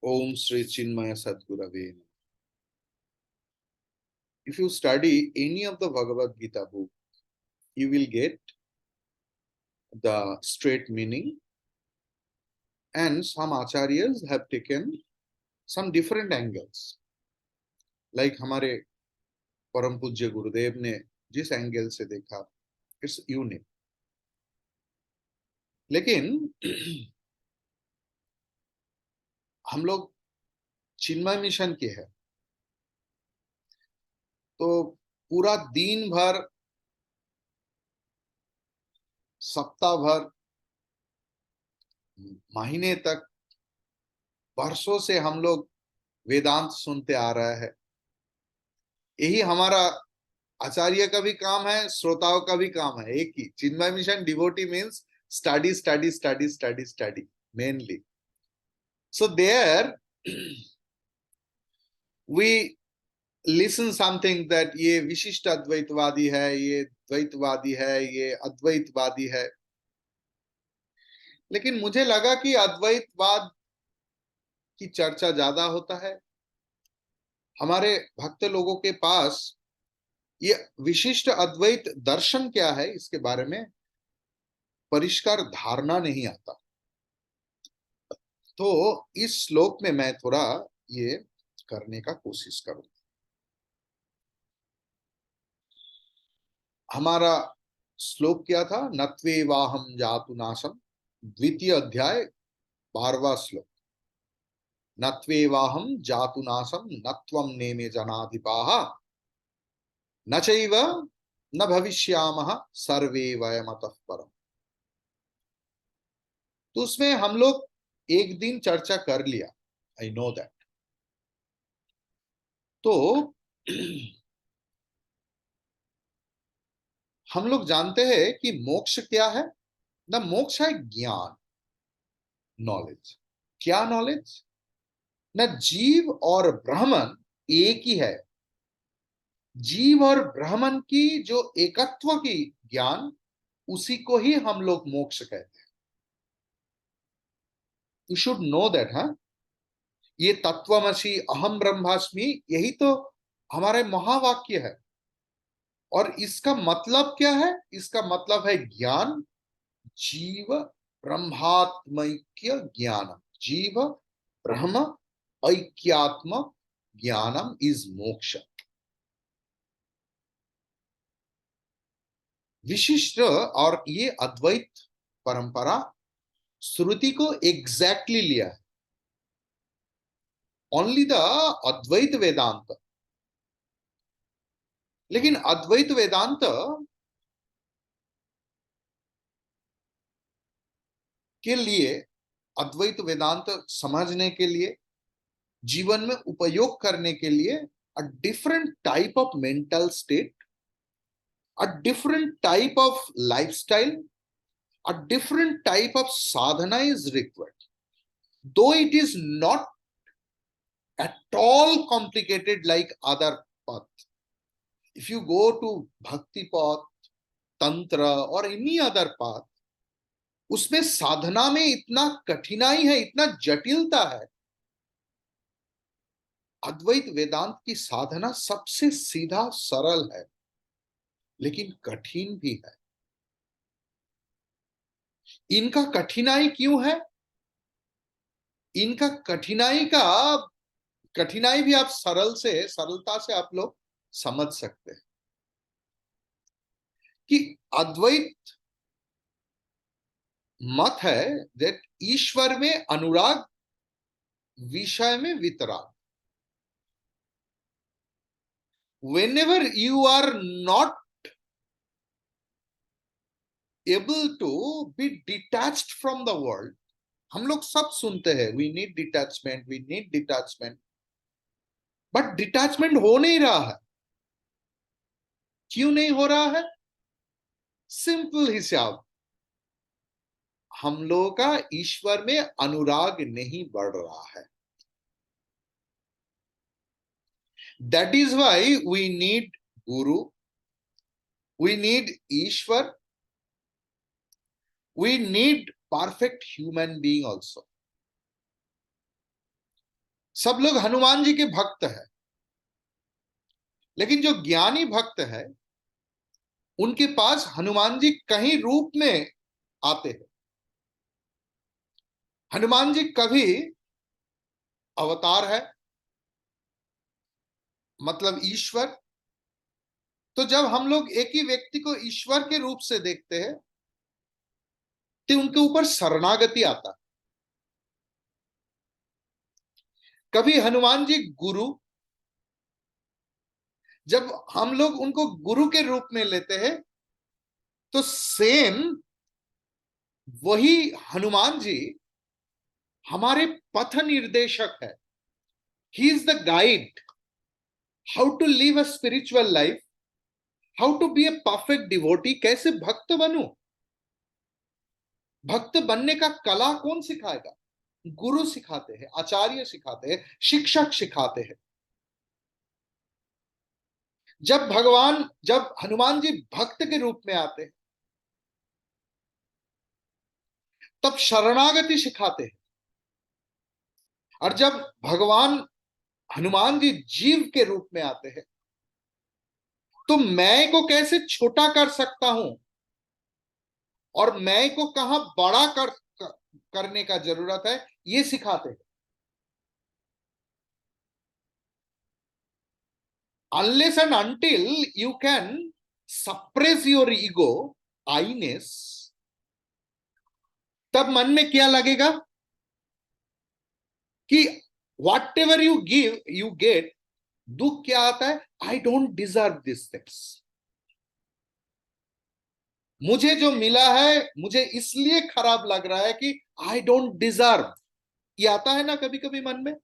Om Sri Chinmaya Sadgurave Namaha. If you study any of the Bhagavad Gita book, you will get the straight meaning, and some acharyas have taken some different angles. Like हमारे परम पूज्य गुरुदेव ने जिस angle से देखा, it's unique. लेकिन हम लोग चिन्मय मिशन के हैं, तो पूरा दिन भर, सप्ताह भर, महीने तक, वर्षों से हम लोग वेदांत सुनते आ रहे हैं. यही हमारा आचार्य का भी काम है, श्रोताओं का भी काम है. एक ही Chinmaya mission devotee means study study study study study mainly. So there we listen something that ये विशिष्ट अद्वैतवादी है, ये द्वैतवादी है, ये अद्वैतवादी है. लेकिन मुझे लगा कि अद्वैतवाद की चर्चा ज्यादा होता है. हमारे भक्त लोगों के पास ये विशिष्ट अद्वैत दर्शन क्या है, इसके बारे में परिष्कार धारणा नहीं आता. तो इस श्लोक में मैं थोड़ा ये करने का कोशिश करूंगा. हमारा श्लोक क्या था? नत्वे वाहम जातु नाशम, द्वितीय अध्याय 12वां श्लोक. नत्वे वाहम जातु नाशम नत्वम नेमे जनाधिपाः न चैव न भविष्यामः सर्वे वयमतः परम. तो उसमें हम लोग एक दिन चर्चा कर लिया, आई नो दैट. तो हम लोग जानते हैं कि मोक्ष क्या है ना. मोक्ष है ज्ञान, नॉलेज. क्या नॉलेज? ना जीव और ब्राह्मण एक ही है. जीव और ब्राह्मण की जो एकत्व की ज्ञान, उसी को ही हम लोग मोक्ष कहते हैं. You should know that. हाँ, ये तत्वमसि अहम ब्रह्मास्मि, यही तो हमारे महावाक्य है. और इसका मतलब क्या है? इसका मतलब है ज्ञान. जीव ब्रह्मात्मैक्य ज्ञानम, जीव ब्रह्म ऐक्यात्म ज्ञानम इज मोक्ष. विशिष्ट और ये अद्वैत परंपरा श्रुति को एग्जैक्टली लिया है. ओनली द अद्वैत वेदांत. लेकिन अद्वैत वेदांत के लिए, अद्वैत वेदांत समझने के लिए, जीवन में उपयोग करने के लिए, a different type of mental state, a different type of lifestyle, a different type of sadhana is required. Though it is not at all complicated like other path. If you go to bhakti path, tantra or any other path, उसमें साधना में इतना कठिनाई है, इतना जटिलता है. अद्वैत वेदांत की साधना सबसे सीधा सरल है, लेकिन कठिन भी है. इनका कठिनाई क्यों है? इनका कठिनाई भी आप सरलता से आप लोग समझ सकते हैं कि अद्वैत मत है दैट ईश्वर में अनुराग, विषय में वितराग. whenever you are not able to be detached from the world, हम लोग सब सुनते हैं we need detachment, but detachment हो नहीं रहा है. क्यों नहीं हो रहा है? सिंपल हिसाब, हम लोगों का ईश्वर में अनुराग नहीं बढ़ रहा है. That is why we need guru, we need Ishwar, we need perfect human being also. सब लोग हनुमान जी के भक्त हैं, लेकिन जो ज्ञानी भक्त है उनके पास हनुमान जी कहीं रूप में आते हैं। हनुमान जी कभी अवतार है, मतलब ईश्वर। तो जब हम लोग एक ही व्यक्ति को ईश्वर के रूप से देखते हैं तो उनके ऊपर शरणागति आता है। कभी हनुमान जी गुरु, जब हम लोग उनको गुरु के रूप में लेते हैं तो सेम वही हनुमान जी हमारे पथ निर्देशक है। He is the guide, how to live a spiritual life, how to be a perfect devotee. कैसे भक्त बनूं, भक्त बनने का कला कौन सिखाएगा? गुरु सिखाते हैं, आचार्य सिखाते हैं, शिक्षक सिखाते हैं। जब हनुमान जी भक्त के रूप में आते हैं तब शरणागति सिखाते हैं। और जब भगवान हनुमान जी जीव के रूप में आते हैं तो मैं को कैसे छोटा कर सकता हूं और मैं को कहां बड़ा करने का जरूरत है, ये सिखाते हैं। Unless and until you can suppress your ego, I-ness, तब मन में क्या लगेगा कि whatever you give you get। दुख क्या आता है? I don't deserve these things। मुझे जो मिला है मुझे इसलिए खराब लग रहा है कि I don't deserve। ये आता है ना कभी कभी मन में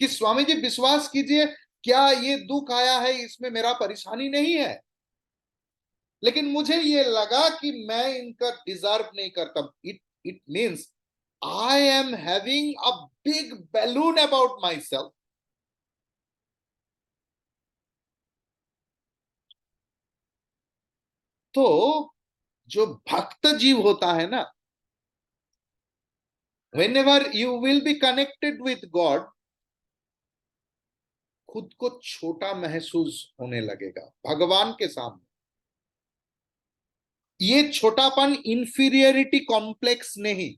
कि स्वामी जी विश्वास कीजिए, क्या ये दुख आया है इसमें मेरा परेशानी नहीं है, लेकिन मुझे ये लगा कि मैं इनका डिजर्व नहीं करता। It means I am having a big balloon about my self. तो जो भक्त जीव होता है ना, when ever you will be connected with God, खुद को छोटा महसूस होने लगेगा भगवान के सामने। ये छोटापन इंफीरियरिटी कॉम्प्लेक्स नहीं,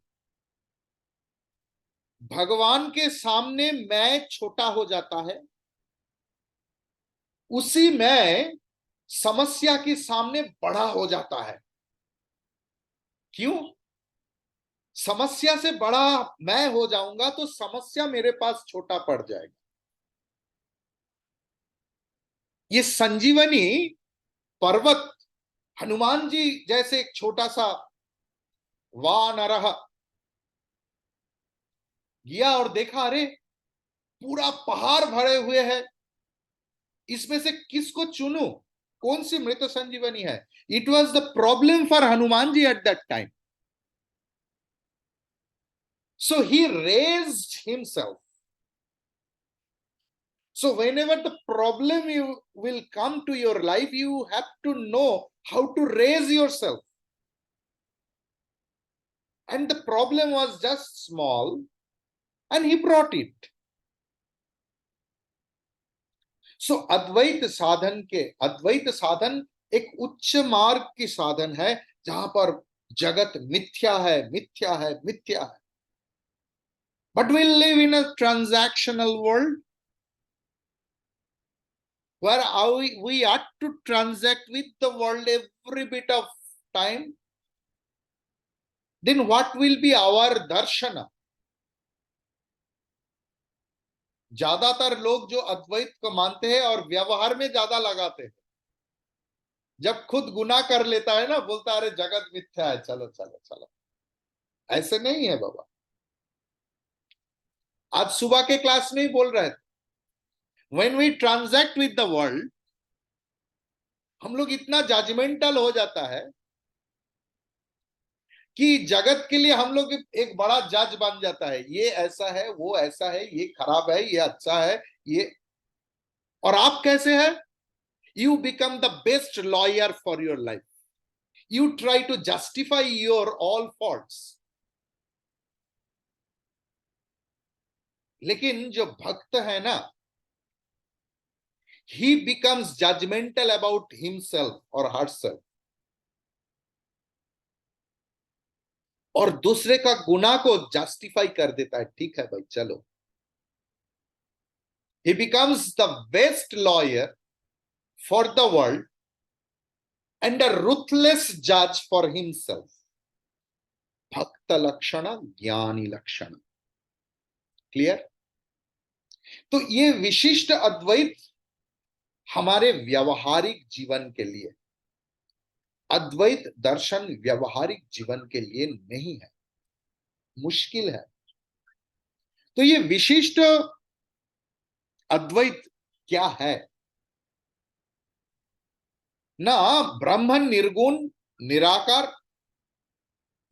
भगवान के सामने मैं छोटा हो जाता है, उसी में समस्या के सामने बड़ा हो जाता है। क्यों? समस्या से बड़ा मैं हो जाऊंगा तो समस्या मेरे पास छोटा पड़ जाएगा। ये संजीवनी पर्वत, हनुमान जी जैसे एक छोटा सा वानरह गया और देखा, अरे पूरा पहाड़ भरे हुए हैं, इसमें से किसको चुनूं, कौन सी मृत संजीवनी है? It was the problem for Hanuman ji at that time. So he raised himself. So whenever the problem you will come to your life, you have to know how to raise yourself. And the problem was just small and he brought it. So अद्वैत साधन एक उच्च मार्ग की साधन है जहां पर जगत मिथ्या है, मिथ्या है, मिथ्या है। But we live in a transactional world where we ought to transact with the world every bit of time. Then what will be our darshana? ज्यादातर लोग जो अद्वैत को मानते हैं और व्यवहार में ज्यादा लगाते हैं, जब खुद गुनाह कर लेता है ना, बोलता है अरे जगत मिथ्या है, चलो चलो चलो। ऐसे नहीं है बाबा। आज सुबह के क्लास में ही बोल रहे थे, when we transact with the world, हम लोग इतना जजमेंटल हो जाता है कि जगत के लिए हम लोग एक बड़ा जज बन जाता है। ये ऐसा है, वो ऐसा है, ये खराब है, ये अच्छा है, ये। और आप कैसे हैं? You become the best lawyer for your life. You try to justify your all faults. लेकिन जो भक्त है ना, he becomes judgmental about himself or herself, और दूसरे का गुनाह को जस्टिफाई कर देता है, ठीक है भाई चलो। he becomes the best lawyer for the world and a ruthless judge for himself. भक्त लक्षण, ज्ञानी लक्षण। क्लियर? तो ये विशिष्ट अद्वैत हमारे व्यवहारिक जीवन के लिए, अद्वैत दर्शन व्यवहारिक जीवन के लिए नहीं है, मुश्किल है। तो ये विशिष्ट अद्वैत क्या है ना? ब्रह्मन, निर्गुण, निराकार,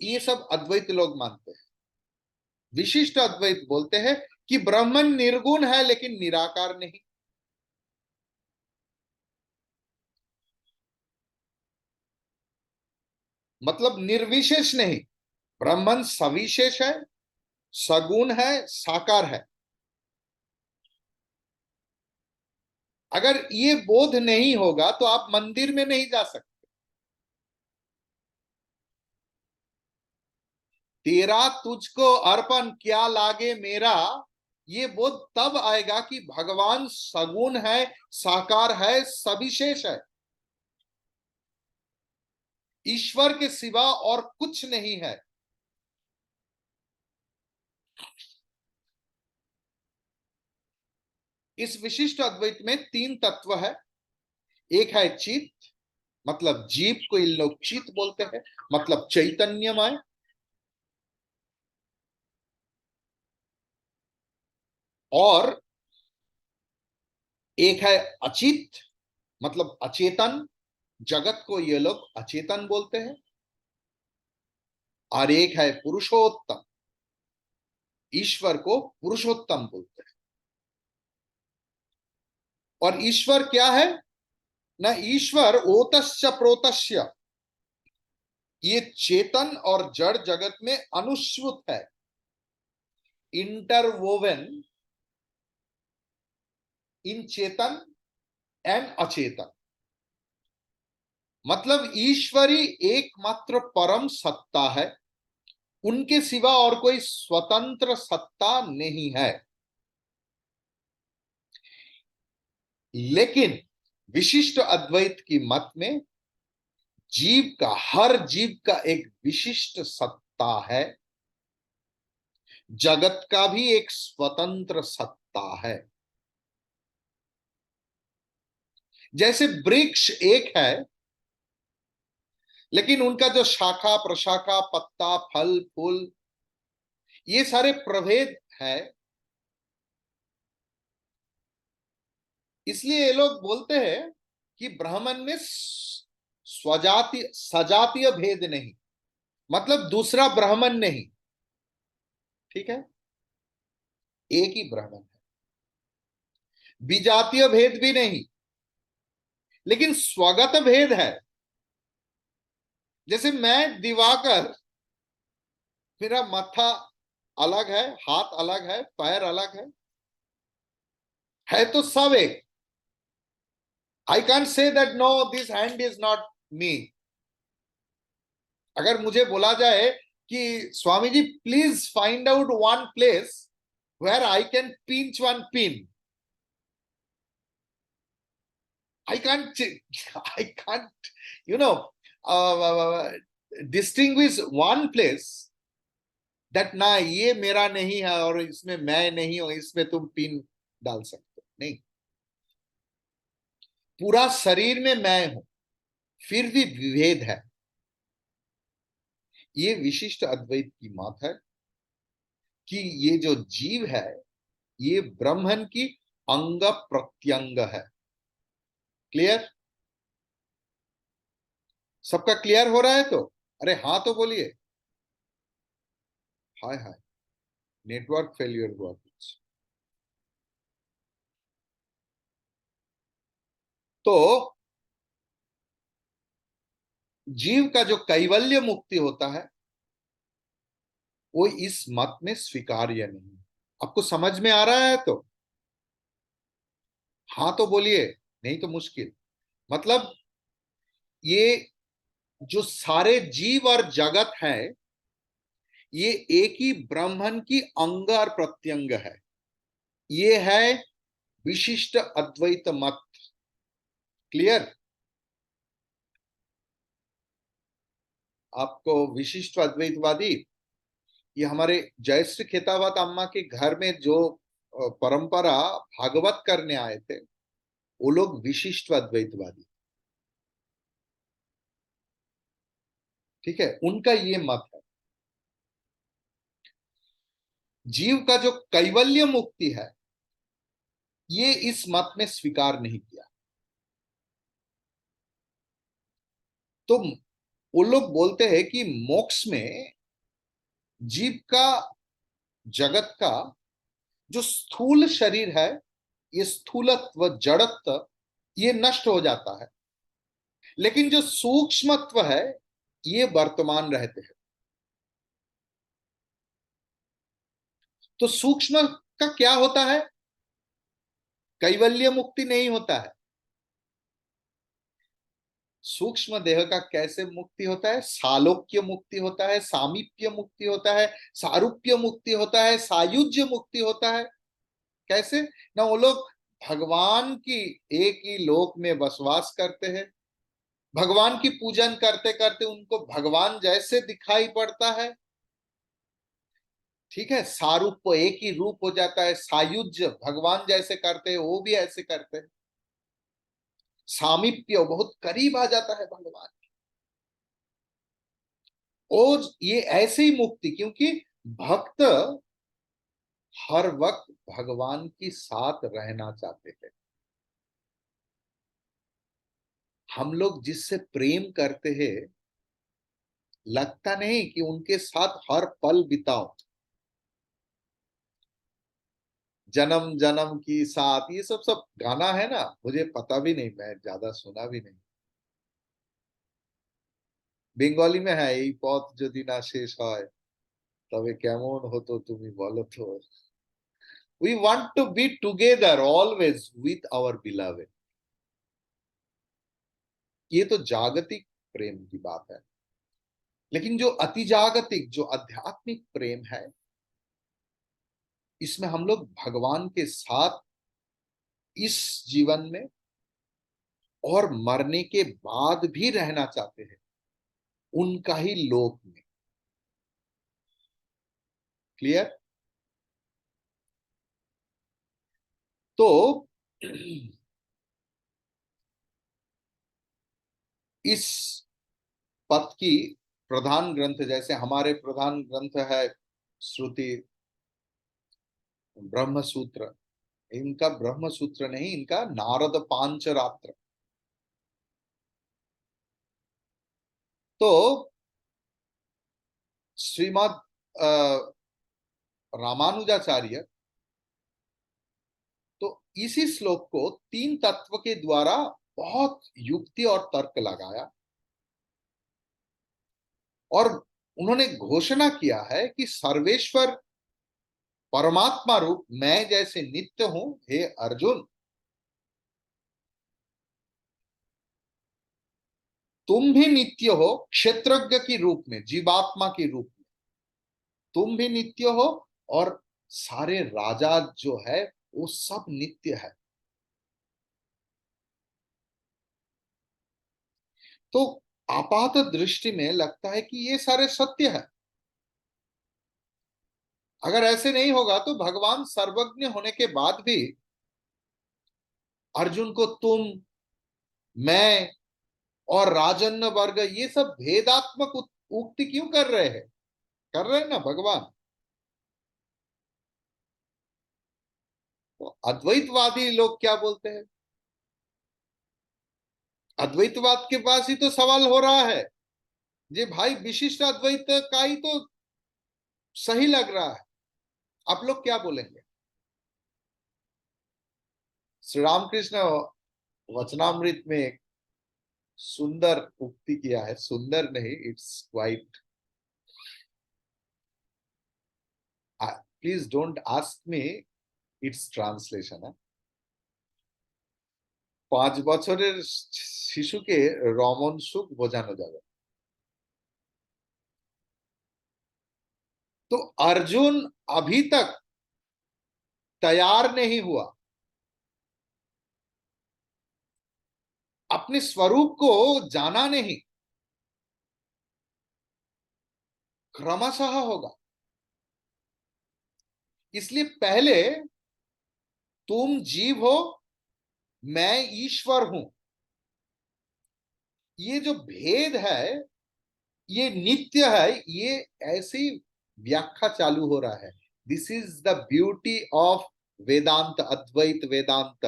ये सब अद्वैत लोग मानते हैं। विशिष्ट अद्वैत बोलते हैं कि ब्रह्मन निर्गुण है लेकिन निराकार नहीं। मतलब निर्विशेष नहीं, ब्रह्मन सविशेष है, सगुण है, साकार है। अगर ये बोध नहीं होगा तो आप मंदिर में नहीं जा सकते। तेरा तुझको अर्पण क्या लागे मेरा, ये बोध तब आएगा कि भगवान सगुण है, साकार है, सविशेष है। ईश्वर के सिवा और कुछ नहीं है। इस विशिष्ट अद्वैत में तीन तत्व है। एक है चित्त, मतलब जीव को इन लोग चित्त बोलते हैं, मतलब चैतन्यमय। और एक है अचित, मतलब अचेतन, जगत को ये लोग अचेतन बोलते हैं। और एक है पुरुषोत्तम, ईश्वर को पुरुषोत्तम बोलते हैं। और ईश्वर क्या है ना? ईश्वर ओतश्च प्रोतस्य, ये चेतन और जड़ जगत में अनुस्यूत है, इंटरवोवन इन चेतन एंड अचेतन। मतलब ईश्वरी एकमात्र परम सत्ता है, उनके सिवा और कोई स्वतंत्र सत्ता नहीं है। लेकिन विशिष्ट अद्वैत की मत में जीव का, हर जीव का एक विशिष्ट सत्ता है, जगत का भी एक स्वतंत्र सत्ता है। जैसे वृक्ष एक है, लेकिन उनका जो शाखा प्रशाखा, पत्ता, फल, फूल, ये सारे प्रभेद है। इसलिए ये लोग बोलते हैं कि ब्राह्मण में स्वजातीय सजातीय भेद नहीं, मतलब दूसरा ब्राह्मण नहीं, ठीक है, एक ही ब्राह्मण है। विजातीय भेद भी नहीं, लेकिन स्वगत भेद है। जैसे मैं दिवाकर, मेरा माथा अलग है, हाथ अलग है, पैर अलग है तो सब एक। I can't say that no this hand is not me. अगर मुझे बोला जाए कि Swami ji please find out one place where I can pinch one pin, I can't, I can't, you know, distinguish one place that ना ये मेरा नहीं है और इसमें मैं नहीं हूं, इसमें तुम पिन डाल सकते हो नहीं। पूरा शरीर में मैं हूं, फिर भी विभेद है। ये विशिष्ट अद्वैत की बात है कि ये जो जीव है ये ब्रह्मन की अंग प्रत्यंग है। क्लियर? सबका क्लियर हो रहा है? तो अरे हाँ तो बोलिए। हाय हाय, नेटवर्क फेलियर हुआ कुछ। तो जीव का जो कैवल्य मुक्ति होता है वो इस मत में स्वीकार्य नहीं। आपको समझ में आ रहा है तो हाँ तो बोलिए, नहीं तो मुश्किल। मतलब ये जो सारे जीव और जगत है, ये एक ही ब्रह्मन की अंग और प्रत्यंग है। ये है विशिष्ट अद्वैत मत। क्लियर? आपको विशिष्ट अद्वैतवादी, ये हमारे जयश्री खेतावत अम्मा के घर में जो परंपरा भागवत करने आए थे, वो लोग विशिष्ट अद्वैतवादी। ठीक है, उनका ये मत है। जीव का जो कैवल्य मुक्ति है, ये इस मत में स्वीकार नहीं किया। तो वो लोग बोलते हैं कि मोक्ष में जीव का, जगत का जो स्थूल शरीर है, ये स्थूलत्व जड़त्व ये नष्ट हो जाता है, लेकिन जो सूक्ष्मत्व है ये वर्तमान रहते हैं। तो सूक्ष्म का क्या होता है? कैवल्य मुक्ति नहीं होता है। सूक्ष्म देह का कैसे मुक्ति होता है? सालोक्य मुक्ति होता है, सामीप्य मुक्ति होता है, सारूप्य मुक्ति होता है, सायुज्य मुक्ति होता है। कैसे? ना वो लोग भगवान की एक ही लोक में बसवास करते हैं, भगवान की पूजन करते करते उनको भगवान जैसे दिखाई पड़ता है। ठीक है, सारूप एक ही रूप हो जाता है, सायुज्य भगवान जैसे करते हैं वो भी ऐसे करते हैं, सामीप्य बहुत करीब आ जाता है भगवान। और ये ऐसे ही मुक्ति, क्योंकि भक्त हर वक्त भगवान के साथ रहना चाहते हैं। हम लोग जिससे प्रेम करते हैं, लगता नहीं कि उनके साथ हर पल बिताओ। जन्म जन्म की साथ, ये सब सब गाना है ना, मुझे पता भी नहीं, मैं ज्यादा सुना भी नहीं। বেঙ্গলি में है, এই পথ যদি না শেষ হয় তবে কেমন হতো তুমি বলো তো। We want to be together always with our beloved। ये तो जागतिक प्रेम की बात है, लेकिन जो अति जागतिक, जो आध्यात्मिक प्रेम है, इसमें हम लोग भगवान के साथ इस जीवन में और मरने के बाद भी रहना चाहते हैं, उनका ही लोक में। क्लियर? तो इस पथ की प्रधान ग्रंथ, जैसे हमारे प्रधान ग्रंथ है श्रुति, ब्रह्म सूत्र, इनका ब्रह्म सूत्र नहीं, इनका नारद पांचरात्र। तो श्रीमद रामानुजाचार्य तो इसी श्लोक को तीन तत्व के द्वारा बहुत युक्ति और तर्क लगाया, और उन्होंने घोषणा किया है कि सर्वेश्वर परमात्मा रूप मैं जैसे नित्य हूं, हे अर्जुन, तुम भी नित्य हो क्षेत्रज्ञ की रूप में, जीवात्मा के रूप में तुम भी नित्य हो, और सारे राजा जो है वो सब नित्य है। तो आपात दृष्टि में लगता है कि ये सारे सत्य है। अगर ऐसे नहीं होगा तो भगवान सर्वज्ञ होने के बाद भी अर्जुन को तुम, मैं और राजन्य वर्ग ये सब भेदात्मक उक्ति क्यों कर रहे हैं? कर रहे हैं ना भगवान। तो अद्वैतवादी लोग क्या बोलते हैं? अद्वैतवाद के पास ही तो सवाल हो रहा है, जी भाई विशिष्ट अद्वैत का ही तो सही लग रहा है, आप लोग क्या बोलेंगे? श्री रामकृष्ण वचनामृत में एक सुंदर उक्ति किया है, सुंदर नहीं, it's quite please don't ask me it's translation. 5 বছরের শিশুকে রমন সুখ বোঝানো যাবে। तो अर्जुन अभी तक तैयार नहीं हुआ, अपने स्वरूप को जाना नहीं, क्रमशः होगा। इसलिए पहले तुम जीव हो, मैं ईश्वर हूं, ये जो भेद है ये नित्य है, ये ऐसी व्याख्या चालू हो रहा है। This is the beauty of Vedanta, Advaita Vedanta.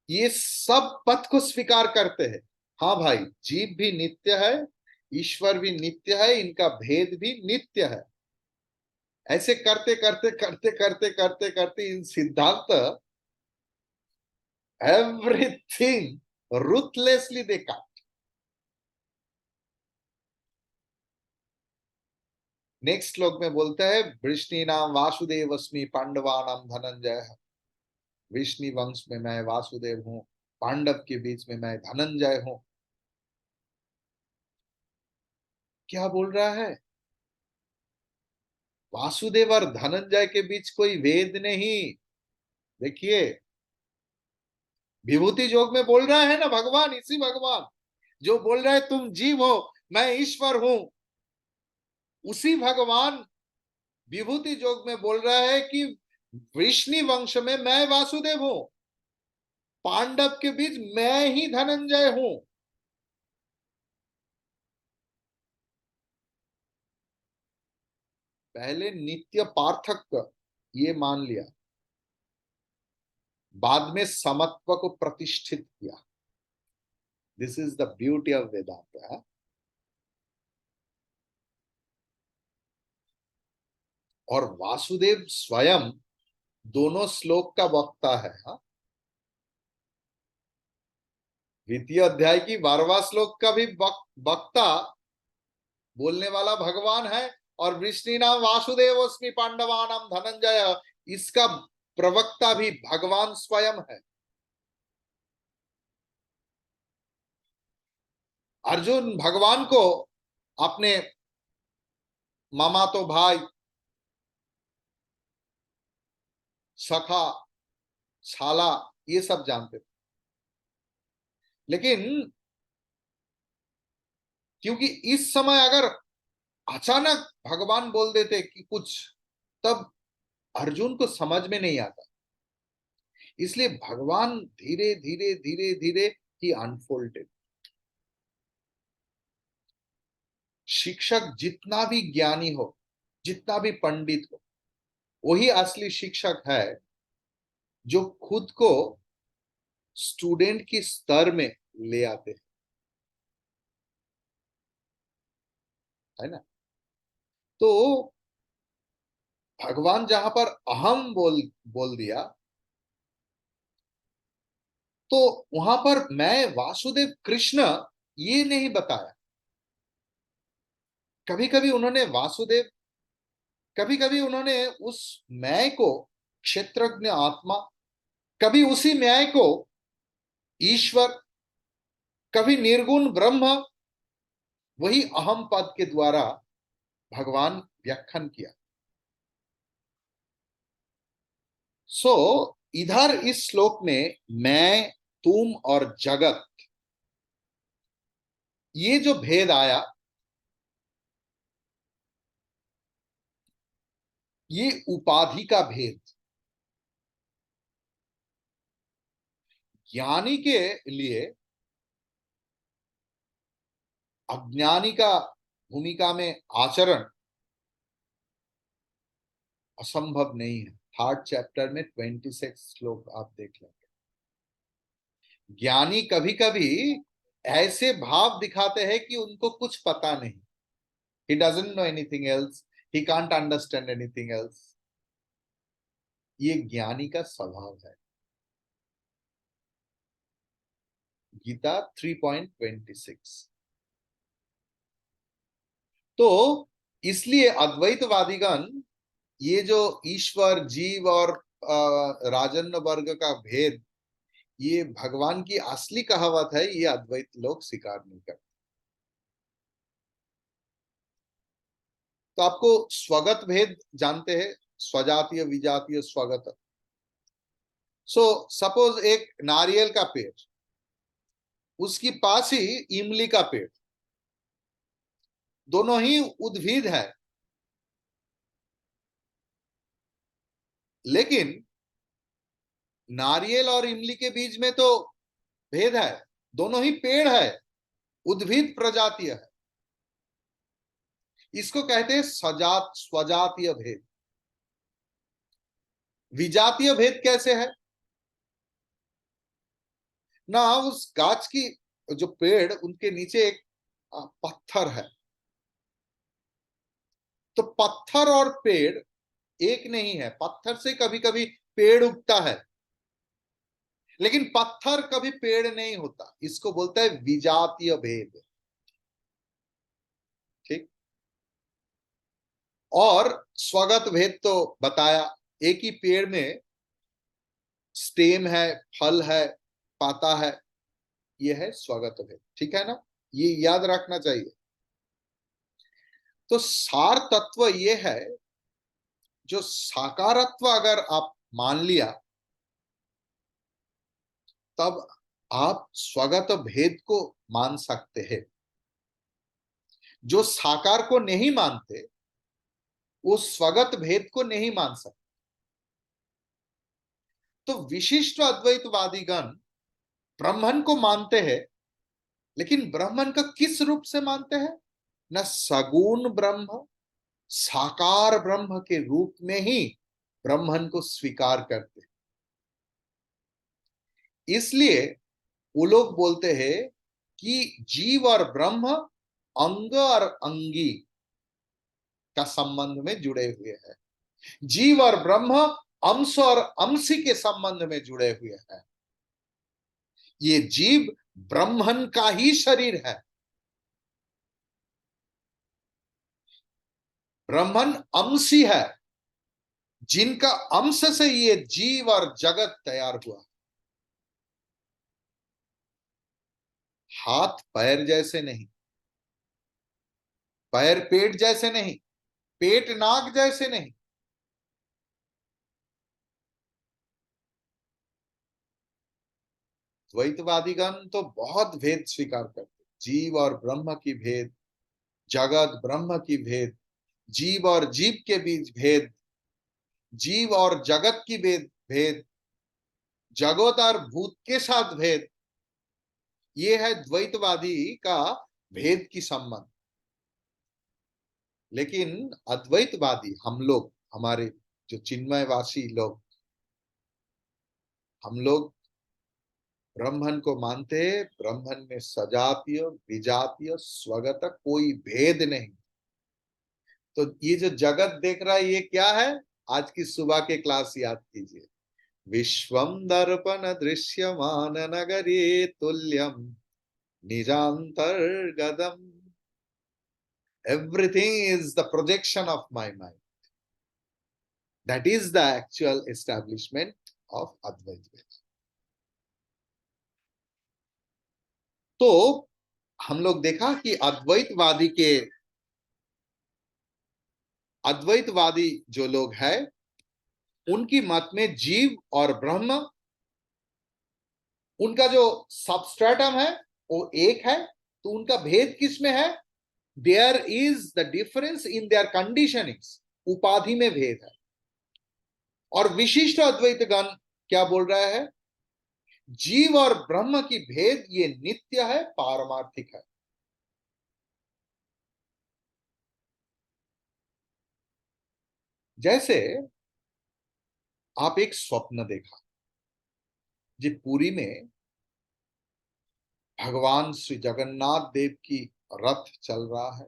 ये सब पथ को स्वीकार करते हैं। हाँ भाई, जीव भी नित्य है, ईश्वर भी नित्य है, इनका भेद भी नित्य है। ऐसे करते करते करते करते करते करते इन सिद्धांत एवरीथिंग रूथलेसली देखा। नेक्स्ट श्लोक में बोलता है, वृष्णि नाम वासुदेव अस्मि पांडवानाम धनंजय। विष्णु वंश में मैं वासुदेव हूं, पांडव के बीच में मैं धनंजय हूं। क्या बोल रहा है? वासुदेव और धनंजय के बीच कोई वेद नहीं। देखिए, विभूति योग में बोल रहा है ना भगवान, इसी भगवान जो बोल रहा है तुम जीव हो, मैं ईश्वर हूं, उसी भगवान विभूति योग में बोल रहा है कि वृष्णि वंश में मैं वासुदेव हूं, पांडव के बीच मैं ही धनंजय हूं। पहले नित्य पार्थक्य ये मान लिया, बाद में समत्व को प्रतिष्ठित किया। This is the beauty of Vedanta. और वासुदेव स्वयं दोनों श्लोक का वक्ता है। द्वितीय अध्याय की 12वां श्लोक का भी वक्ता, बोलने वाला भगवान है, और वृष्णि नाम वासुदेवस्मि पांडवानाम धनंजय, इसका प्रवक्ता भी भगवान स्वयं है। अर्जुन भगवान को अपने मामा तो भाई, सखा, शाला, ये सब जानते थे, लेकिन क्योंकि इस समय अगर अचानक भगवान बोल देते कि कुछ, तब अर्जुन को समझ में नहीं आता। इसलिए भगवान धीरे धीरे धीरे धीरे ही अनफोल्डेड। शिक्षक जितना भी ज्ञानी हो, जितना भी पंडित हो, वही असली शिक्षक है जो खुद को स्टूडेंट की स्तर में ले आते हैं, है ना। तो भगवान जहां पर अहम बोल बोल दिया, तो वहां पर मैं वासुदेव कृष्ण ये नहीं बताया। कभी कभी उन्होंने वासुदेव, कभी कभी उन्होंने उस मैं को क्षेत्रज्ञ आत्मा, कभी उसी न्याय को ईश्वर, कभी निर्गुण ब्रह्म, वही अहम पद के द्वारा भगवान व्याख्यान किया। सो इधर इस श्लोक में मैं, तुम और जगत, ये जो भेद आया, ये उपाधि का भेद। ज्ञानी के लिए अज्ञानी का भूमिका में आचरण असंभव नहीं है। 3rd चैप्टर में 26 श्लोक आप देख लेंगे। ज्ञानी कभी कभी ऐसे भाव दिखाते हैं कि उनको कुछ पता नहीं, he doesn't know anything else, he can't understand anything else। ये ज्ञानी का स्वभाव है। गीता 3.26। तो इसलिए अद्वैतवादीगण ये जो ईश्वर जीव और राजन्य वर्ग का भेद, ये भगवान की असली कहावत है, ये अद्वैत लोग स्वीकार नहीं करते। तो आपको स्वगत भेद जानते हैं, स्वजातीय विजातीय स्वगत। सो सपोज एक नारियल का पेड़, उसके पास ही इमली का पेड़, दोनों ही उद्भिद है, लेकिन नारियल और इमली के बीच में तो भेद है, दोनों ही पेड़ है, उद्भिद प्रजातीय है। इसको कहते हैं सजात स्वजातीय भेद। विजातीय भेद कैसे है ना, उस गाछ की जो पेड़, उनके नीचे एक पत्थर है, तो पत्थर और पेड़ एक नहीं है। पत्थर से कभी कभी पेड़ उगता है, लेकिन पत्थर कभी पेड़ नहीं होता। इसको बोलता है विजातीय भेद। ठीक। और स्वगत भेद तो बताया, एक ही पेड़ में स्टेम है, फल है, पाता है, यह है स्वगत भेद। ठीक है ना, ये याद रखना चाहिए। तो सार तत्व यह है, जो साकारत्व अगर आप मान लिया, तब आप स्वगत भेद को मान सकते हैं। जो साकार को नहीं मानते, वो स्वगत भेद को नहीं मान सकते। तो विशिष्ट अद्वैतवादीगण ब्राह्मण को मानते हैं, लेकिन ब्राह्मण का किस रूप से मानते हैं? न सगुण ब्रह्म, साकार ब्रह्म के रूप में ही ब्राह्मण को स्वीकार करते हैं। इसलिए वो लोग बोलते हैं कि जीव और ब्रह्म अंग और अंगी का संबंध में जुड़े हुए हैं। जीव और ब्रह्म अंश और अंशी के संबंध में जुड़े हुए हैं। ये जीव ब्रह्मन का ही शरीर है। ब्रह्मन अंशी है, जिनका अंश से ये जीव और जगत तैयार हुआ। हाथ पैर जैसे नहीं, पैर पेट जैसे नहीं, पेट नाक जैसे नहीं। द्वैतवादीगण तो बहुत भेद स्वीकार करते, जीव और ब्रह्म की भेद, जगत ब्रह्म की भेद, जीव और जीव के बीच भेद, जीव और जगत की भेद, जगत और भूत के साथ भेद। ये है द्वैतवादी का भेद की संबंध। लेकिन अद्वैतवादी हम लोग, हमारे जो चिन्मयवासी लोग, हम लोग ब्रह्मन को मानते हैं। ब्रह्मन में सजातीय विजातीय स्वगत कोई भेद नहीं। तो ये जो जगत देख रहा है, ये क्या है? आज की सुबह के क्लास याद कीजिए। विश्वम दर्पण दृश्यमान नगरे तुल्यम निजांतर्गतम। Everything is the projection of my mind. That is the actual establishment of Advaita Vedanta. तो हम लोग देखा कि अद्वैतवादी जो लोग हैं, उनकी मत में जीव और ब्रह्म, उनका जो सबस्ट्रेटम है वो एक है। तो उनका भेद किसमें है? There is the difference in their conditionings, उपाधि में भेद है। और विशिष्ट अद्वैत गण क्या बोल रहा है? जीव और ब्रह्म की भेद ये नित्य है, पारमार्थिक है। जैसे आप एक स्वप्न देखा, जी पुरी में भगवान श्री जगन्नाथ देव की रथ चल रहा है,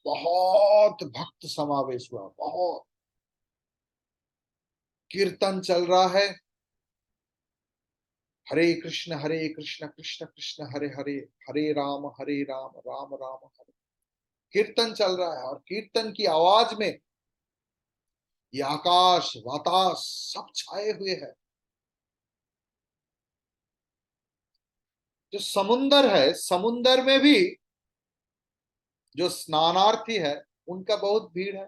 बहुत भक्त समावेश हुआ, बहुत कीर्तन चल रहा है, हरे कृष्ण कृष्ण कृष्ण हरे हरे, हरे राम राम राम हरे। कीर्तन चल रहा है और कीर्तन की आवाज में ये आकाश वातास सब छाए हुए हैं। जो समुंदर है, समुंदर में भी जो स्नानार्थी है उनका बहुत भीड़ है।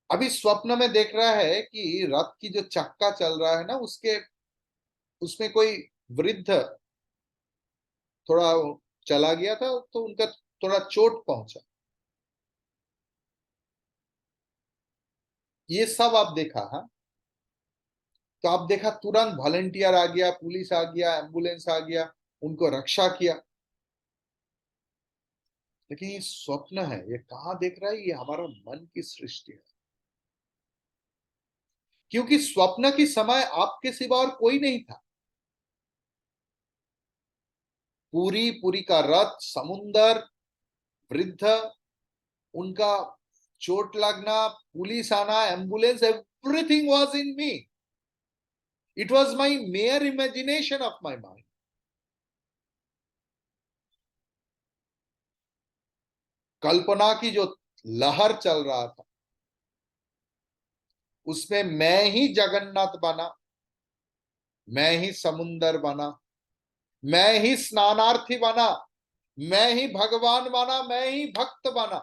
अभी स्वप्न में देख रहा है कि रथ की जो चक्का चल रहा है ना, उसके उसमें कोई वृद्ध थोड़ा चला गया था, तो उनका थोड़ा चोट पहुंचा। ये सब आप देखा। हाँ, तो आप देखा तुरंत वॉलेंटियर आ गया, पुलिस आ गया, एम्बुलेंस आ गया, उनको रक्षा किया। लेकिन ये स्वप्न है, ये कहाँ देख रहा है? ये हमारा मन की सृष्टि है। क्योंकि स्वप्न की समय आपके सिवा और कोई नहीं था। पूरी पूरी का रथ, समुंदर, वृद्ध, उनका चोट लगना, पुलिस आना, ambulance, everything was in me. It was my mere imagination of my mind. कल्पना की जो लहर चल रहा था, उसमें मैं ही जगन्नाथ बना, मैं ही समुंदर बना, मैं ही स्नानार्थी बना, मैं ही भगवान बना, मैं ही भक्त बना,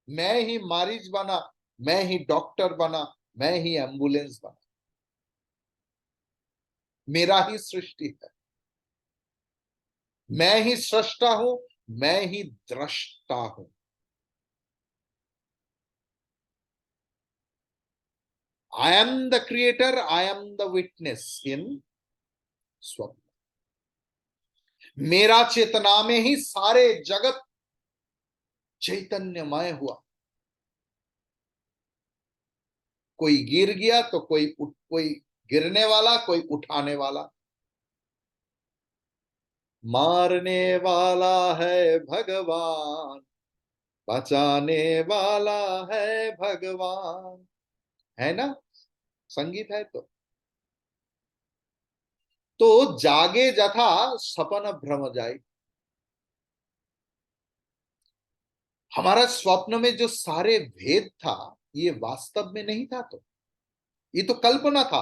मैं ही मरीज बना, मैं ही डॉक्टर बना, मैं ही एम्बुलेंस बना। मेरा ही सृष्टि है। मैं ही सृष्टा हूं, मैं ही दृष्टा हूं। I am the creator, I am the witness in स्वप्न। मेरा चेतना में ही सारे जगत चैतन्यमय हुआ। कोई गिर गया तो कोई गिरने वाला, कोई उठाने वाला। मारने वाला है भगवान, बचाने वाला है भगवान। है ना? संगीत है तो जागे जथा सपन भ्रम जाए। हमारा स्वप्न में जो सारे भेद था, ये वास्तव में नहीं था, तो ये तो कल्पना था।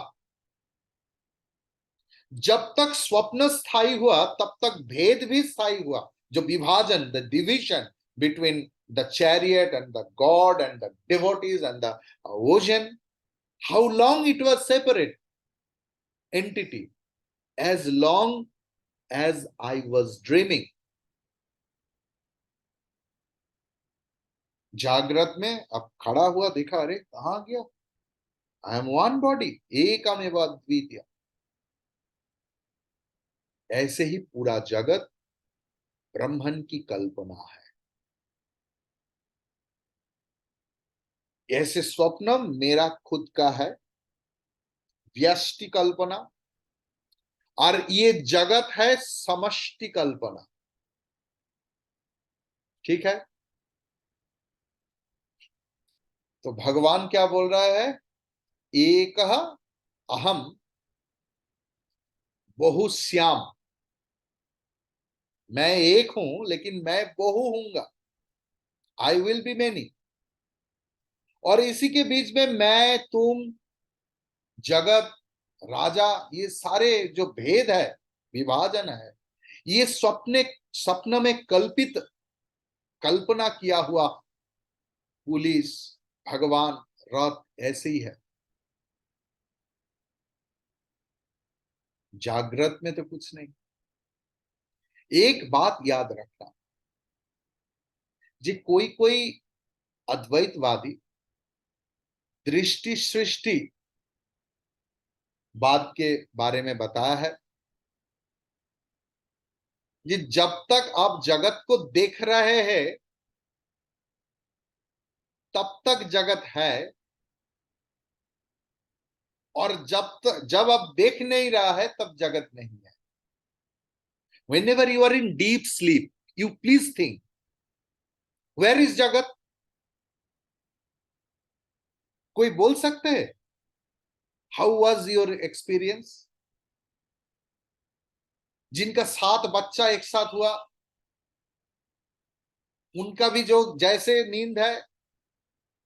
जब तक स्वप्न स्थायी हुआ तब तक भेद भी स्थायी हुआ। जो विभाजन, the division between the chariot and the God and the devotees and the ocean, how long it was separate entity, as long as I was dreaming। जागृत में अब खड़ा हुआ, देखा, अरे कहां गया? आई एम वन बॉडी, एकमेव अद्वितीय। ऐसे ही पूरा जगत ब्रह्मन की कल्पना है। ऐसे स्वप्न मेरा खुद का है, व्यष्टि कल्पना, और ये जगत है समष्टि कल्पना। ठीक है? तो भगवान क्या बोल रहा है? एक अहम बहुश्याम। मैं एक हूं लेकिन मैं बहु हूंगा। I will be many. और इसी के बीच में मैं, तुम, जगत, राजा, ये सारे जो भेद है, विभाजन है, ये स्वप्न में कल्पित, कल्पना किया हुआ पुलिस, भगवान, रथ, ऐसे ही है। जागृत में तो कुछ नहीं। एक बात याद रखना, जी, कोई कोई अद्वैतवादी दृष्टि सृष्टि बात के बारे में बताया है। ये जब तक आप जगत को देख रहे हैं तब तक जगत है, और जब आप देख नहीं रहा है तब जगत नहीं है। whenever you are in deep sleep, you please think, where is jagat? कोई बोल सकते हैं? How was your experience? जिनका 7 बच्चा एक साथ हुआ, उनका भी जो जैसे नींद है,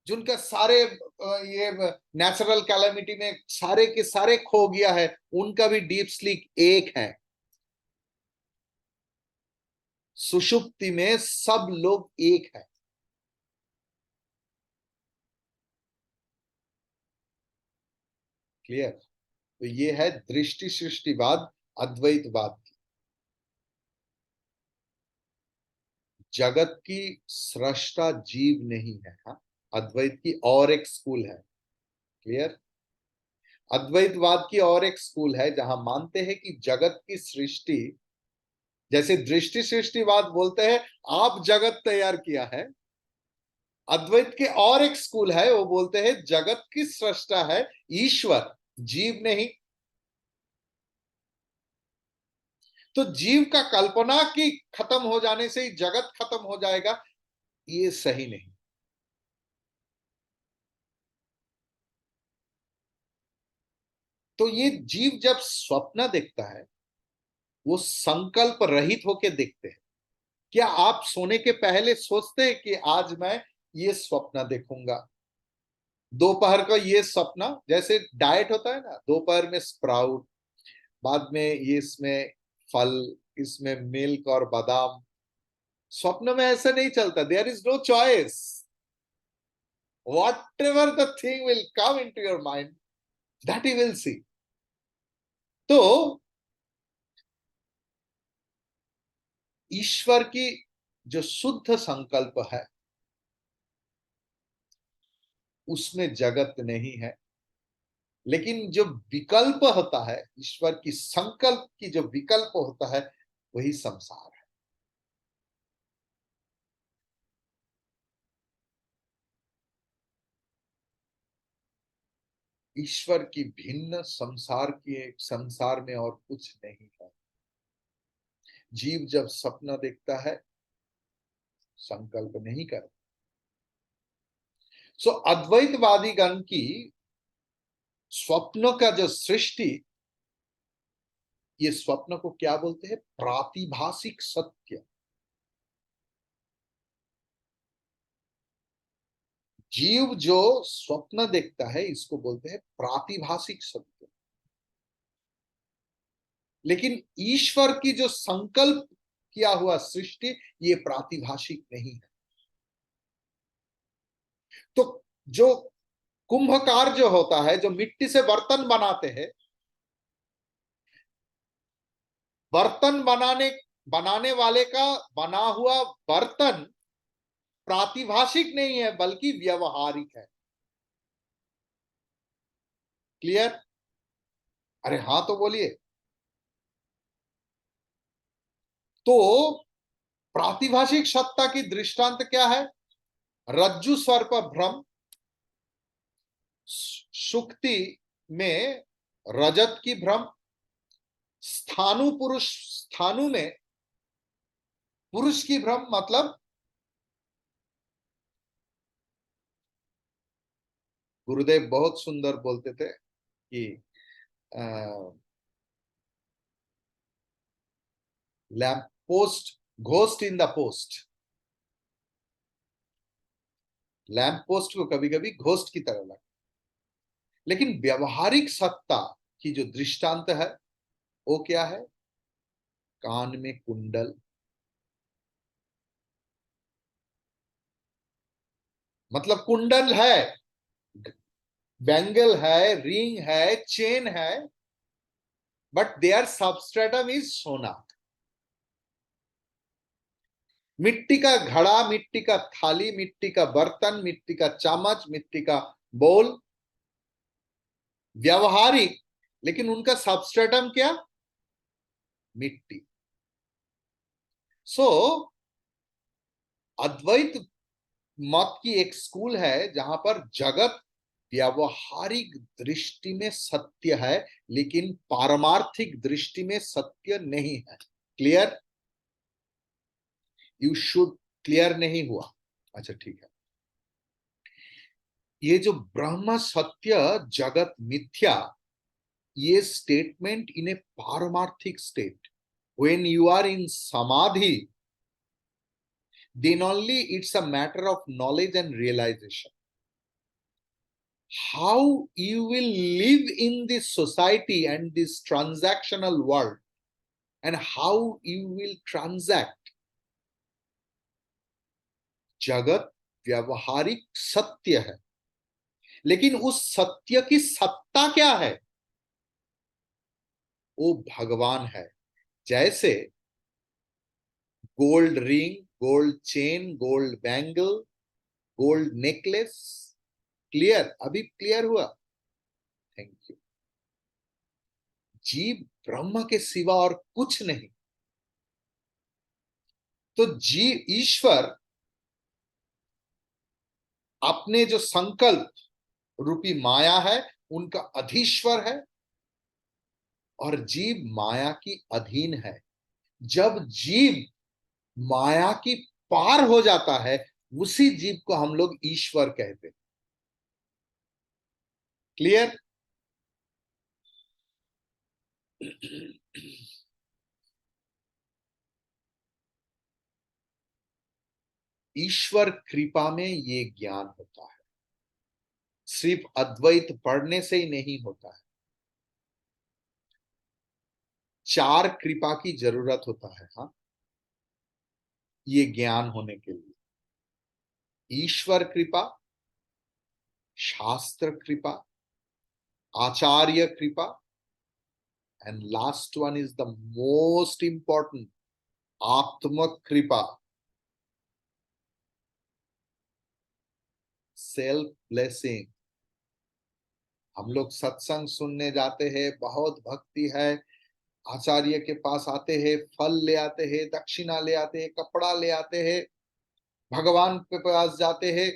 जिनका सारे ये नेचुरल कैलामिटी में सारे के सारे खो गया है, उनका भी डीप स्लीप एक है। सुषुप्ति में सब लोग एक है। क्लियर? तो ये है दृष्टि सृष्टिवाद, अद्वैतवाद की। जगत की सृष्टा जीव नहीं है। हाँ, अद्वैत की और एक स्कूल है। क्लियर? अद्वैतवाद की और एक स्कूल है जहां मानते हैं कि जगत की सृष्टि, जैसे दृष्टि सृष्टिवाद बोलते हैं आप जगत तैयार किया है, अद्वैत के और एक स्कूल है वो बोलते हैं जगत की सृष्टा है ईश्वर, जीव नहीं। तो जीव का कल्पना की खत्म हो जाने से ही जगत खत्म हो जाएगा, ये सही नहीं। तो ये जीव जब स्वप्न देखता है, वो संकल्प रहित होकर देखते हैं। क्या आप सोने के पहले सोचते हैं कि आज मैं ये स्वप्न देखूंगा? दोपहर का ये सपना, जैसे डाइट होता है ना, दोपहर में स्प्राउट, बाद में ये इसमें फल, इसमें मिल्क और बादाम। स्वप्न में ऐसा नहीं चलता, there is no choice, whatever the thing will come into your mind, that you will see. तो ईश्वर की जो शुद्ध संकल्प है, उसमें जगत नहीं है। लेकिन जो विकल्प होता है, ईश्वर की संकल्प की जो विकल्प होता है, वही संसार है। ईश्वर की भिन्न संसार की संसार में और कुछ नहीं है। जीव जब सपना देखता है, संकल्प नहीं करता। सो अद्वैतवादी गण की स्वप्नों का जो सृष्टि, ये स्वप्न को क्या बोलते हैं? प्रातिभाषिक सत्य। जीव जो स्वप्न देखता है, इसको बोलते हैं प्रातिभाषिक सत्य। लेकिन ईश्वर की जो संकल्प किया हुआ सृष्टि, ये प्रातिभाषिक नहीं है। तो जो कुंभकार जो होता है, जो मिट्टी से बर्तन बनाते हैं, बर्तन बनाने वाले का बना हुआ बर्तन प्रातिभाषिक नहीं है, बल्कि व्यवहारिक है। क्लियर? अरे हाँ, तो बोलिए। तो प्रातिभाषिक सत्ता की दृष्टांत क्या है? रज्जु सर्प भ्रम, सुक्ति में रजत की भ्रम, स्थानु पुरुष, स्थानु में पुरुष की भ्रम। मतलब गुरुदेव बहुत सुंदर बोलते थे कि lamp post, ghost in the post. Lamp post को कभी कभी घोस्ट की तरह लगता, लेकिन व्यवहारिक सत्ता की जो दृष्टांत है, वो क्या है? कान में कुंडल, मतलब कुंडल है, बैंगल है, रिंग है, चेन है, बट देयर सबस्ट्रेटम इज सोना। मिट्टी का घड़ा, मिट्टी का थाली, मिट्टी का बर्तन, मिट्टी का चम्मच, मिट्टी का बोल, व्यवहारिक, लेकिन उनका सबस्ट्रेटम क्या? मिट्टी। सो अद्वैत मत की एक स्कूल है जहां पर जगत व्यावहारिक दृष्टि में सत्य है, लेकिन पारमार्थिक दृष्टि में सत्य नहीं है। क्लियर? यू शुड, क्लियर नहीं हुआ? अच्छा, ठीक है। ये जो ब्रह्म सत्य जगत मिथ्या, ये स्टेटमेंट इन ए पारमार्थिक state, when you are in samadhi, then only it's a matter of knowledge and realization. How you will live in this society and this transactional world, and how you will transact. जगत व्यवहारिक सत्य है, लेकिन उस सत्य की सत्ता क्या है? वो भगवान है। जैसे gold ring, gold chain, gold bangle, gold necklace. Clear? अभी क्लियर हुआ? Thank you. जीव ब्रह्म के सिवा और कुछ नहीं। तो जीव ईश्वर अपने जो संकल्प रूपी माया है उनका अधीश्वर है, और जीव माया की अधीन है। जब जीव माया की पार हो जाता है, उसी जीव को हम लोग ईश्वर कहते हैं। क्लियर? ईश्वर कृपा में ये ज्ञान होता है, सिर्फ अद्वैत पढ़ने से ही नहीं होता है। चार कृपा की जरूरत होता है, हाँ, ये ज्ञान होने के लिए। ईश्वर कृपा, शास्त्र कृपा, आचार्य कृपा, and last one is the most important, आत्म कृपा, सेल्फ ब्लेसिंग। हम लोग सत्संग सुनने जाते हैं, बहुत भक्ति है, आचार्य के पास आते हैं, फल ले आते हैं, दक्षिणा ले आते हैं, कपड़ा ले आते हैं, भगवान के पास जाते हैं,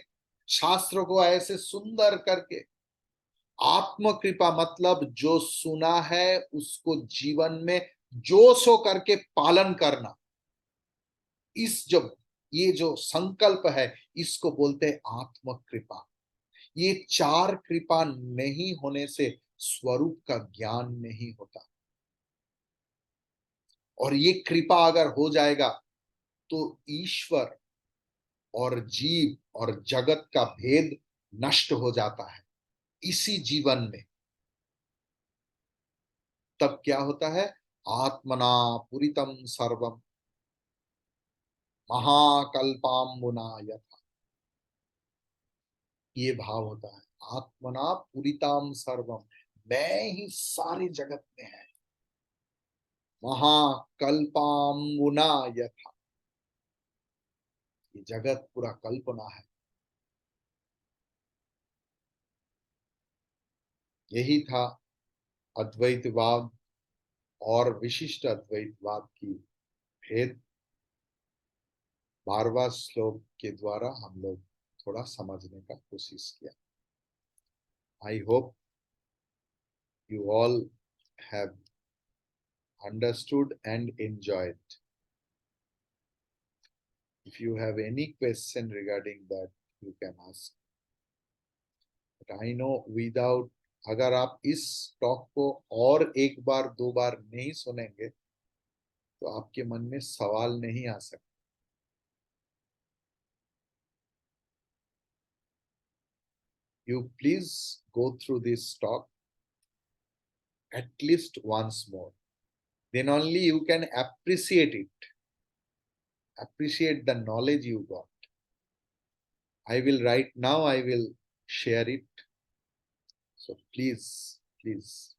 शास्त्रों को ऐसे सुंदर करके। आत्म कृपा मतलब जो सुना है उसको जीवन में जोश हो करके पालन करना। इस जो ये जो संकल्प है, इसको बोलते हैं आत्म कृपा। ये चार कृपा नहीं होने से स्वरूप का ज्ञान नहीं होता। और ये कृपा अगर हो जाएगा तो ईश्वर और जीव और जगत का भेद नष्ट हो जाता है इसी जीवन में। तब क्या होता है? आत्मना पूरितम सर्वम महाकल्पाम्बुना यथा। ये भाव होता है, आत्मना पूरिताम सर्वम, मैं ही सारे जगत में है। महाकल्पाम्बुना यथा, ये जगत पूरा कल्पना है। यही था अद्वैतवाद और विशिष्ट अद्वैतवाद की भेद। 12वां श्लोक के द्वारा हम लोग थोड़ा समझने का कोशिश किया। I hope you all have understood and enjoyed. If you have any question regarding that, you can ask. But I know without, अगर आप इस टॉक को और एक बार दो बार नहीं सुनेंगे तो आपके मन में सवाल नहीं आ सकते। You please go through this talk at least once more. Then only you can appreciate it, appreciate the knowledge you got. I will right now, I will share it. So please, please